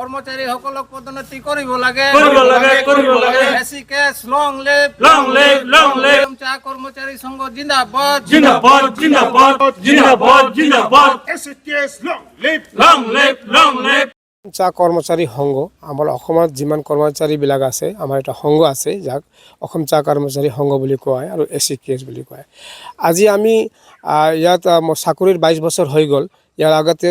কৰ্মচাৰী সকলক পদোন্নতি কৰিব লাগে এসি কেছ লং লিভ চাহ কৰ্মচাৰী সংঘ জিন্দাবাদ এসি কেছ লং লিভ চাহ কৰ্মচাৰী সংঘ আমাৰ অসমত যিমান কৰ্মচাৰীবিলাক আছে আমাৰ এটা সংঘ আছে যাক অসম চাহ কৰ্মচাৰী সংঘ বুলি কোৱা হয় আৰু ACKS বুলি কোৱা হয়। আজি আমি ইয়াত মোৰ চাকৰিৰ 22 বছৰ হৈ গ'ল। ইয়াৰ আগতে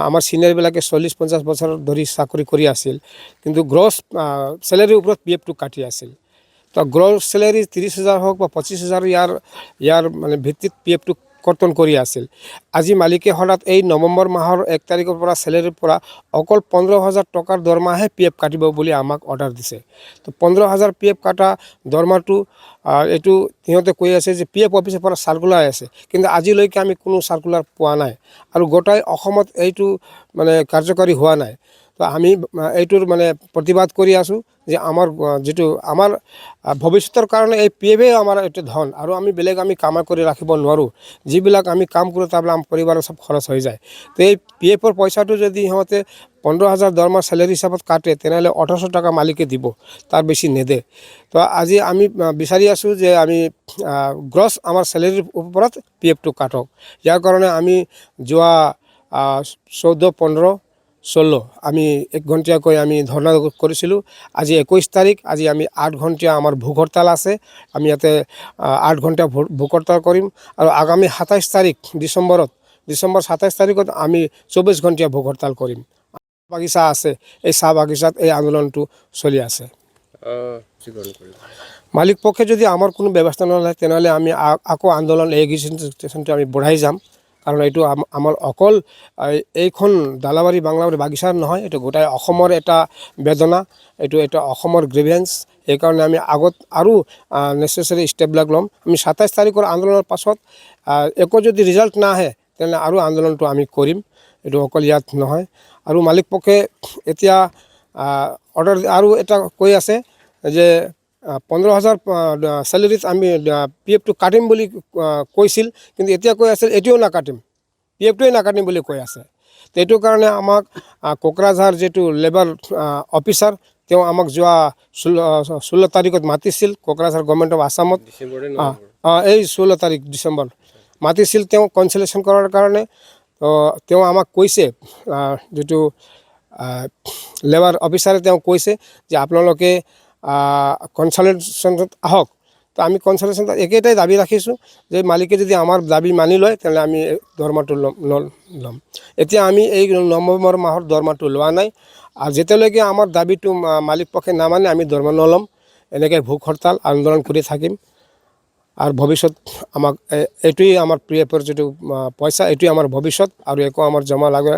আমাৰ সিনিয়ৰবিলাকে 40-50 বছৰ ধৰি চাকৰি কৰি আছিল, কিন্তু গ্ৰছ চেলাৰীৰ ওপৰত PF-টো কাটি আছিল। তো গ্ৰছ চেলাৰী 30,000 হওক বা 25,000 ইয়াৰ মানে ভিত্তিত PF-টো কৰ্তন কৰি আছিল। আজি মালিকে হঠাৎ এই নৱেম্বৰ মাহৰ 1 তাৰিখৰ পৰা চেলাৰীৰ পৰা অকল 15,000 টকাৰ দৰমহাহে PF কাটিব বুলি আমাক অৰ্ডাৰ দিছে। তো 15,000 PF কাটা দৰমহাটো এইটো সিহঁতে কৈ আছে যে PF অফিচৰ পৰা চাৰ্কুলাৰ আছে, কিন্তু আজিলৈকে আমি কোনো চাৰ্কুলাৰ পোৱা নাই আৰু গোটাই অসমত এইটো মানে কাৰ্যকৰী হোৱা নাই। তো আমি এইটোৰ মানে প্ৰতিবাদ কৰি আছোঁ যে আমাৰ যিটো আমাৰ ভৱিষ্যতৰ কাৰণে এই PF আমাৰ এইটো ধন আৰু আমি বেলেগ আমি কাম কৰি ৰাখিব নোৱাৰোঁ। যিবিলাক আমি কাম কৰোঁ তাৰবিলাক আমাৰ পৰিবাৰৰ চব খৰচ হৈ যায়। তো এই PF-ৰ পইচাটো যদি সিহঁতে 15,000 দৰমহা চেলাৰী হিচাপত কাটে তেনেহ'লে 1800 টকা মালিকে দিব, তাৰ বেছি নেদে। তো আজি আমি বিচাৰি আছোঁ যে আমি গ্ৰছ আমাৰ চেলাৰীৰ ওপৰত PF-টো কাটক। ইয়াৰ কাৰণে আমি যোৱা 14, 15, 16 আমি 1 ঘণ্টীয়াকৈ আমি ধৰ্ণা কৰিছিলোঁ। আজি 21 তাৰিখ, আজি আমি 8 ঘণ্টীয়া আমাৰ ভোক হৰতাল আছে। আমি ইয়াতে 8 ঘণ্টা ভোক হৰতাল কৰিম আৰু আগামী 27 তাৰিখ ডিচেম্বৰ 27 তাৰিখত আমি 24 ঘণ্টীয়া ভোক হৰতাল কৰিম। বাগিচা আছে, এই চাহ বাগিচাত এই আন্দোলনটো চলি আছে। মালিক পক্ষে যদি আমাৰ কোনো ব্যৱস্থা নলয় তেনেহ'লে আমি আকৌ আন্দোলন ষ্টেচনটো আমি বঢ়াই যাম, কাৰণ এইটো আমাৰ অকল এইখন দালাবাৰী বাংলাবাৰী বাগিচাৰ নহয়, এইটো গোটাই অসমৰ এটা বেদনা, এইটো এটা অসমৰ গ্ৰিভেঞ্চ। সেইকাৰণে আমি আগত আৰু নেচেচাৰী ষ্টেপবিলাক ল'ম। আমি 27 তাৰিখৰ আন্দোলনৰ পাছত একো যদি ৰিজাল্ট নাহে তেনেহ'লে আৰু আন্দোলনটো আমি কৰিম, এইটো অকল ইয়াত নহয়। আৰু মালিক পক্ষে এতিয়া অৰ্ডাৰ আৰু এটা কৈ আছে যে 15,000 চেলাৰীত আমি PF-টো কাটিম বুলি কৈছিল, কিন্তু এতিয়া কৈ আছে এইটোও নাকাটিম, PF-টোৱে নাকাটিম বুলি কৈ আছে। তো এইটো কাৰণে আমাক কোকৰাঝাৰ যিটো লেবাৰ অফিচাৰ তেওঁ আমাক যোৱা 16 তাৰিখত মাতিছিল। কোকৰাঝাৰ গভৰ্ণমেণ্ট অফ আছামত এই 16 তাৰিখ ডিচেম্বৰ মাতিছিল তেওঁ কনচালেশ্যন কৰাৰ কাৰণে। তো তেওঁ আমাক কৈছে, যিটো লেবাৰ অফিচাৰে তেওঁ কৈছে যে আপোনালোকে কনচালেশ্যনত আহক। তো আমি কনচালেশ্যনত একেটাই দাবী ৰাখিছোঁ যে মালিকে যদি আমাৰ দাবী মানি লয় তেনেহ'লে আমি দৰমহাটো ল'ম। এতিয়া আমি এই নৱেম্বৰ মাহৰ দৰমহাটো লোৱা নাই, আৰু যেতিয়ালৈকে আমাৰ দাবীটো মালিক পক্ষে নামানে আমি দৰমহা নল'ম। এনেকৈ ভোক হৰতাল আন্দোলন কৰি থাকিম আৰু ভৱিষ্যত আমাক এইটোৱেই আমাৰ PF-ৰ যিটো পইচা এইটোৱে আমাৰ ভৱিষ্যত আৰু একো আমাৰ জমা লাগে।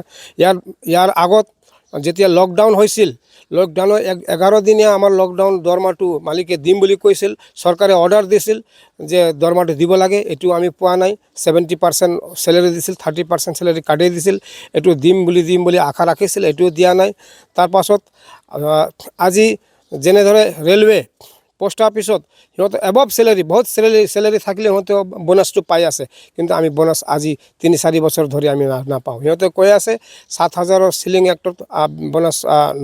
ইয়াৰ আগত যেতিয়া লকডাউন হৈছিল, লকডাউনৰ 11 দিনীয়া আমাৰ লকডাউন দৰমহাটো মালিকে দিম বুলি কৈছিল। চৰকাৰে অৰ্ডাৰ দিছিল যে দৰমহাটো দিব লাগে, এইটো আমি পোৱা নাই। 70% চেলাৰী দিছিল, 30% চেলাৰী কাটি দিছিল। এইটো দিম বুলি আশা ৰাখিছিল, এইটোও দিয়া নাই। তাৰপাছত আজি যেনেদৰে ৰেলৱে পোষ্ট অফিচত সিহঁতে এবভ চেলাৰী বহুত চেলাৰী থাকিলে সিহঁতে বোনাছটো পাই আছে, কিন্তু আমি বোনাছ আজি 3-4 বছৰ ধৰি আমি নাপাওঁ। সিহঁতে কৈ আছে 7,000ৰ চিলিং এক্টত বোনাছ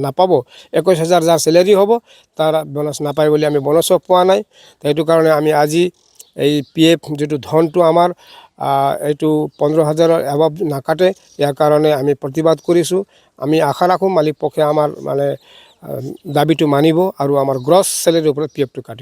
নাপাব, 21,000 যাৰ চেলাৰী হ'ব তাৰ বোনাছ নাপায় বুলি আমি বোনাছো পোৱা নাই। সেইটো কাৰণে আমি আজি এই PF যিটো ধনটো আমাৰ এইটো 15,000ৰ এবভ নাকাটে, ইয়াৰ কাৰণে আমি প্ৰতিবাদ কৰিছোঁ। আমি আশা ৰাখোঁ মালিক পক্ষে আমাৰ মানে দাবীটো মানিব আৰু আমাৰ গ্ৰছ চেলাৰীৰ ওপৰত PF-টো কাটিব।